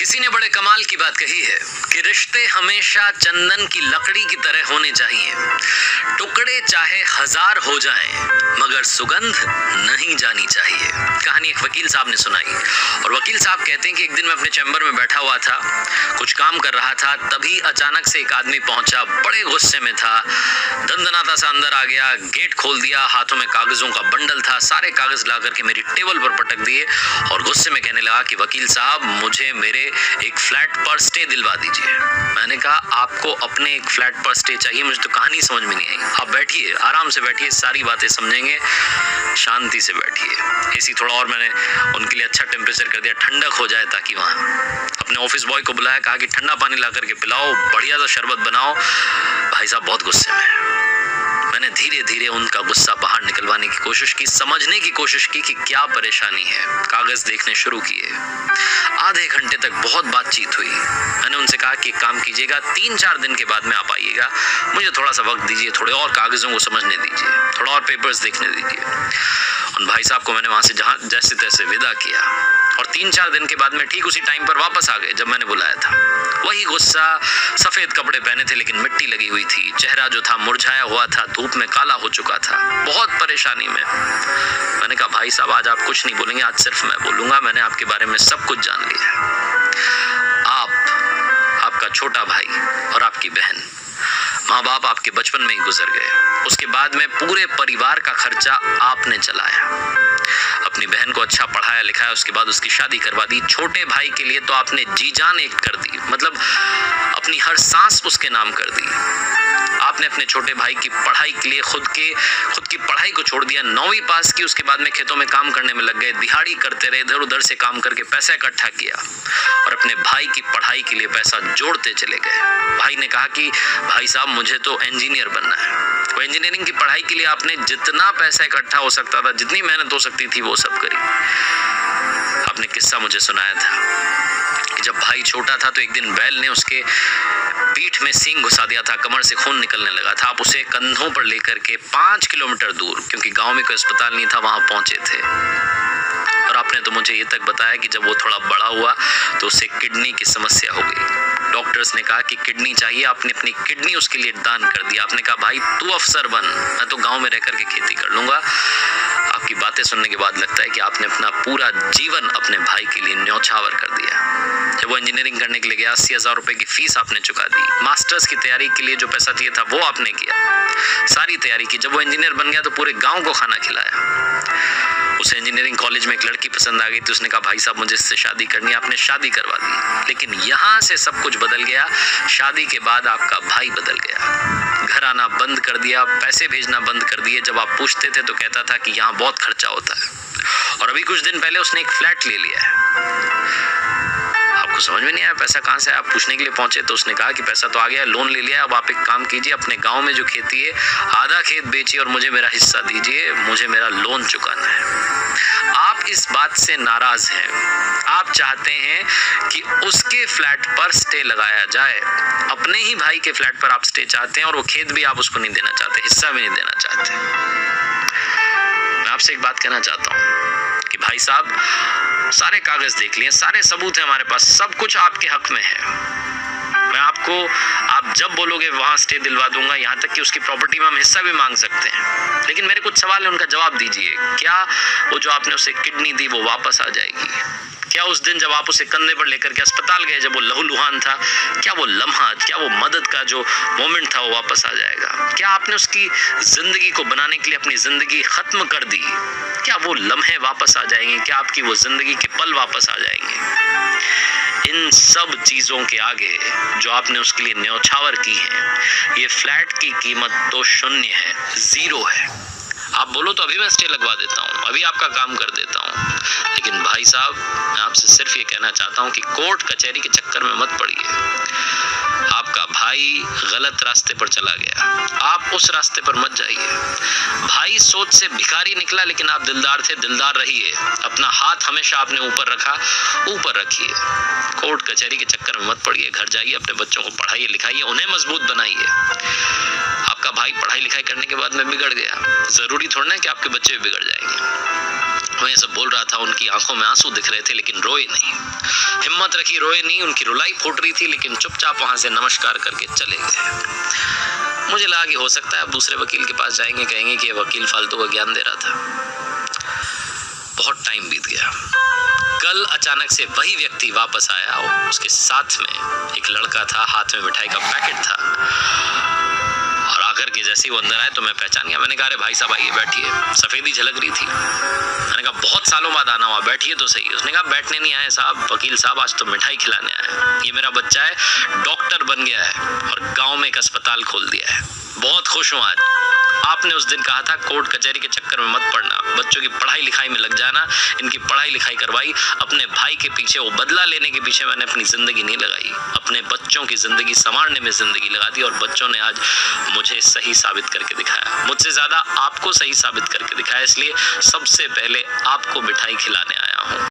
किसी ने बड़े कमाल की बात कही है कि रिश्ते हमेशा चंदन की लकड़ी की तरह होने चाहिए। टुकड़े चाहे 1000 हो जाएं, मगर सुगंध नहीं जानी चाहिए। कहानी एक वकील साहब ने सुनाई और वकील साहब कहते हैं कि एक दिन मैं अपने चैम्बर में बैठा हुआ था, कुछ काम कर रहा था, तभी अचानक से एक आदमी पहुंचा, बड़े गुस्से में था, दंदनाता सा अंदर आ गया, गेट खोल दिया, हाथों में कागजों का बंडल था, सारे कागज ला करके मेरी टेबल पर पटक दिए और गुस्से में कहने लगा कि वकील साहब मुझे मेरे एक फ्लैट पर स्टे दिलवा दीजिए। मैंने कहा आपको अपने एक फ्लैट पर स्टे चाहिए, मुझे तो कहानी समझ में नहीं आई। आप बैठिए, आराम से बैठिए, सारी बातें समझेंगे, शांति से बैठिए। एसी थोड़ा और मैंने उनके लिए अच्छा टेम्परेचर कर दिया, ठंडक हो जाए, ताकि वहाँ अपने ऑफिस बॉय को बुलाया, कहा कि ठंडा पानी ला करके पिलाओ, बढ़िया सा शरबत बनाओ। भाई साहब बहुत गुस्से में। मैंने धीरे धीरे उनका गुस्सा बाहर निकलवाने की कोशिश की, समझने की कोशिश की कि क्या परेशानी है। कागज देखने शुरू किए, आधे घंटे तक बहुत बातचीत हुई। मैंने उनसे कहा कि एक काम कीजिएगा, 3-4 दिन के बाद में आप आइएगा, मुझे थोड़ा सा वक्त दीजिए, थोड़े और कागजों को समझने दीजिए, थोड़ा और पेपर्स देखने दीजिए। उन भाई साहब को मैंने वहां से जहां जैसे तैसे विदा किया और 3-4 दिन के बाद में ठीक उसी टाइम पर वापस आ गए जब मैंने बुलाया था। वही गुस्सा, सफेद कपड़े पहने थे लेकिन मिट्टी लगी हुई थी, चेहरा जो था मुरझाया हुआ था, धूप में काला हो चुका था, बहुत परेशानी में। मैंने कहा भाई साहब आज आप कुछ नहीं बोलेंगे, आज सिर्फ मैं बोलूंगा, मैंने आपके बारे में सब कुछ जान लिया है। आपका छोटा भाई और आपकी बहन, माँ बाप आपके बचपन में ही गुजर गए, उसके बाद में पूरे परिवार का खर्चा आपने चलाया, अपनी बहन को अच्छा पढ़ाया लिखाया, उसके बाद उसकी शादी करवा दी। छोटे भाई के लिए तो आपने जी जान एक कर दी, मतलब अपनी हर सांस उसके नाम कर दी। आपने अपने छोटे भाई की पढ़ाई के लिए खुद की पढ़ाई को छोड़ दिया, 9वीं पास की, उसके बाद में खेतों में काम करने में लग गए, दिहाड़ी करते रहे, इधर उधर से काम करके पैसा इकट्ठा किया और अपने भाई की पढ़ाई के लिए पैसा जोड़ते चले गए। भाई ने कहा कि भाई साहब मुझे तो इंजीनियर बनना है। वो इंजीनियरिंग की पढ़ाई के लिए आपने जितना पैसा इकट्ठा हो सकता था, जितनी मेहनत हो सकती थी, वो सब करी। आपने किस्सा मुझे सुनाया था कि जब भाई छोटा था तो एक दिन बैल ने उसके पीठ में सींग घुसा दिया था, कमर से खून निकलने लगा था। आप उसे कंधों पर लेकर के 5 किलोमीटर दूर, क्योंकि गांव में कोई अस्पताल नहीं था, वहां पहुंचे थे। और आपने तो मुझे ये तक बताया कि जब वो थोड़ा बड़ा हुआ तो उसे किडनी की समस्या हो गई। डॉक्टर्स ने कहा कि किडनी चाहिए, आपने अपनी किडनी उसके लिए दान कर दिया। आपने कहा भाई तू अफसर बन, मैं तो गांव में रह करके खेती कर लूंगा। आपकी बातें सुनने के बाद लगता है कि आपने अपना पूरा जीवन अपने भाई के लिए न्यौछावर कर दिया। जब वो इंजीनियरिंग करने के लिए गया, 80,000 रुपए की फीस आपने चुका दी। मास्टर्स की तैयारी के लिए जो पैसा चाहिए था वो आपने किया, सारी तैयारी की। जब वो इंजीनियर बन गया तो पूरे गाँव को खाना खिलाया। उसे इंजीनियरिंग कॉलेज में एक लड़की पसंद आ गई तो उसने कहा भाई साहब मुझे इससे शादी करनी है, आपने शादी करवा दी। लेकिन यहाँ से सब कुछ बदल गया। शादी के बाद आपका भाई बदल गया, घर आना बंद कर दिया, पैसे भेजना बंद कर दिए। जब आप पूछते थे तो कहता था कि यहाँ बहुत खर्चा होता है। और अभी कुछ दिन पहले उसने एक फ्लैट ले लिया है। आपको समझ में नहीं आया पैसा कहाँ से? आप पूछने के लिए पहुंचे तो उसने कहा कि पैसा तो आ गया, लोन ले लिया, अब आप एक काम कीजिए, अपने गांव में जो खेती है आधा खेत बेचिए और मुझे मेरा हिस्सा दीजिए, मुझे मेरा लोन चुकाना है। आप इस बात से नाराज हैं, आप चाहते हैं कि उसके फ्लैट पर स्टे लगाया जाए, अपने ही भाई के फ्लैट पर आप स्टे चाहते हैं और वो खेत भी आप उसको नहीं देना चाहते, हिस्सा भी नहीं देना चाहते। मैं आपसे एक बात कहना चाहता हूँ कि भाई साहब सारे कागज देख लिए, सारे सबूत है हमारे पास, सब कुछ आपके हक में है। मैं आपको, आप जब बोलोगे वहां स्टे दिलवा दूंगा, यहाँ तक कि उसकी प्रॉपर्टी में हम हिस्सा भी मांग सकते हैं। लेकिन मेरे कुछ सवाल है, उनका जवाब दीजिए। क्या वो जो आपने उसे किडनी दी वो वापस आ जाएगी? क्या उस दिन जब आप उसे कंधे पर लेकर के अस्पताल गए, जब वो लहूलुहान था, क्या वो लम्हा, क्या वो मदद का जो मोमेंट था वो वापस आ जाएगा? क्या आपने उसकी जिंदगी को बनाने के लिए अपनी जिंदगी खत्म कर दी? क्या वो लम्हे वापस आ जाएंगे? क्या आपकी वो जिंदगी के पल वापस आ जाएंगे? इन सब चीजों के आगे जो आपने उसके लिए न्यौछावर की है, ये फ्लैट की कीमत तो शून्य है, 0 है। आप बोलो तो अभी मैं स्टे लगवा देता हूँ, अभी आपका काम कर देता हूँ। लेकिन भाई साहब मैं आपसे सिर्फ ये कहना चाहता हूँ कि कोर्ट कचहरी के चक्कर में मत पड़िए। आपका भाई गलत रास्ते पर चला गया, आप उस रास्ते पर मत जाइए। भाई सोच से भिखारी निकला लेकिन आप दिलदार थे, दिलदार रहिए। अपना हाथ हमेशा आपने ऊपर रखा, ऊपर रखिए। कोर्ट कचहरी के चक्कर में मत पड़िए, घर जाइए, अपने बच्चों को पढ़ाइए लिखाइए, उन्हें मजबूत बनाइए। आपका भाई पढ़ाई लिखाई करने के बाद में बिगड़ गया, जरूरी थोड़ा ना कि आपके बच्चे भी बिगड़ जाएंगे। मैं ये सब बोल रहा था, उनकी आंखों में आंसू दिख रहे थे लेकिन रोए नहीं। हिम्मत हिम्मत रखी, रोए नहीं, उनकी रुलाई फूट रही थी, लेकिन चुपचाप वहां से नमस्कार करके चले गए। मुझे लगा कि हो सकता है अब दूसरे वकील के पास जाएंगे, कहेंगे कि ये वकील फालतू का ज्ञान दे रहा था। बहुत टाइम बीत गया। कल अचानक से वही व्यक्ति वापस आया हो, उसके साथ में एक लड़का था, हाथ में मिठाई का पैकेट था, और आकर के जैसे ही वो अंदर आए तो मैं पहचान गया। मैंने कहा अरे भाई साहब आइए बैठिए, सफेदी झलक रही थी। मैंने कहा बहुत सालों बाद आना हुआ, बैठिए तो सही। उसने कहा बैठने नहीं आए साहब, वकील साहब आज तो मिठाई खिलाने आए। ये मेरा बच्चा है, डॉक्टर बन गया है और गाँव में एक अस्पताल खोल दिया है, बहुत खुश हूँ आज। आपने उस दिन कहा था कोर्ट कचहरी के चक्कर में मत पड़ना, बच्चों की पढ़ाई लिखाई में लग जाना। इनकी पढ़ाई लिखाई करवाई, अपने भाई के पीछे, वो बदला लेने के पीछे मैंने अपनी जिंदगी नहीं लगाई, अपने बच्चों की जिंदगी संवारने में जिंदगी लगा दी, और बच्चों ने आज मुझे सही साबित करके दिखाया। मुझसे ज्यादा आपको सही साबित करके दिखाया, इसलिए सबसे पहले आपको मिठाई खिलाने आया हूँ।